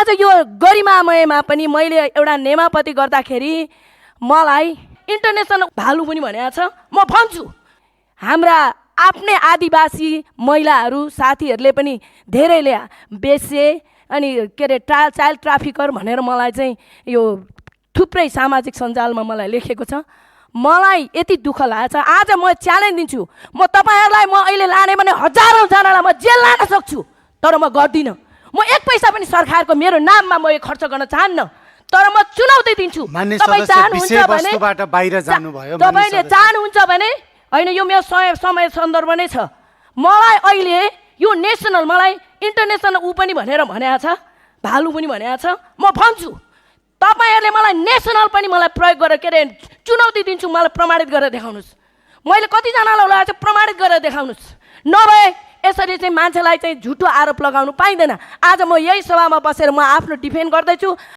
आज यो गरिमामयमा पनि मैले एउटा नेमापति गर्दाखेरि मलाई इन्टरनेसनल भालु पनि भनेको छ। म भन्छु हाम्रा आफ्नै आदिवासी महिलाहरू साथीहरूले पनि धेरैले बेसे अनि के अरे चाइल्ड ट्राफिकर भनेर मलाई चाहिँ यो थुप्रै सामाजिक सञ्जालमा मलाई लेखेको छ। मलाई यति दुःख लागेको छ। आज म च्यालेन्ज दिन्छु, म तपाईँहरूलाई म अहिले लाने भने हजारौँ जनालाई म जेल लान सक्छु, तर म गर्दिनँ। म एक पैसा पनि सरकारको मेरो नाममा म खर्च गर्न चाहन्न, तर म चुनौती दिन्छु। तपाईँ चाहनुहुन्छ भने तपाईँले चाहनुहुन्छ भने होइन, यो मेरो समय सन्दर्भ नै छ। मलाई अहिले यो नेसनल मलाई इन्टरनेसनल पनि भनेको छ, भालु पनि भनेको छ। म भन्छु तपाईँहरूले मलाई नेसनल पनि मलाई प्रयोग गरेर के अरे चुनौती दिन्छु, मलाई प्रमाणित गरेर देखाउनुहोस्। मैले कतिजनालाई लगाएको छ प्रमाणित गरेर देखाउनुहोस्, नभए यसरी चाहिँ मान्छेलाई चाहिँ झुटो आरोप लगाउनु पाइँदैन। आज म यही सभामा बसेर म आफ्नो डिफेन्ड गर्दैछु।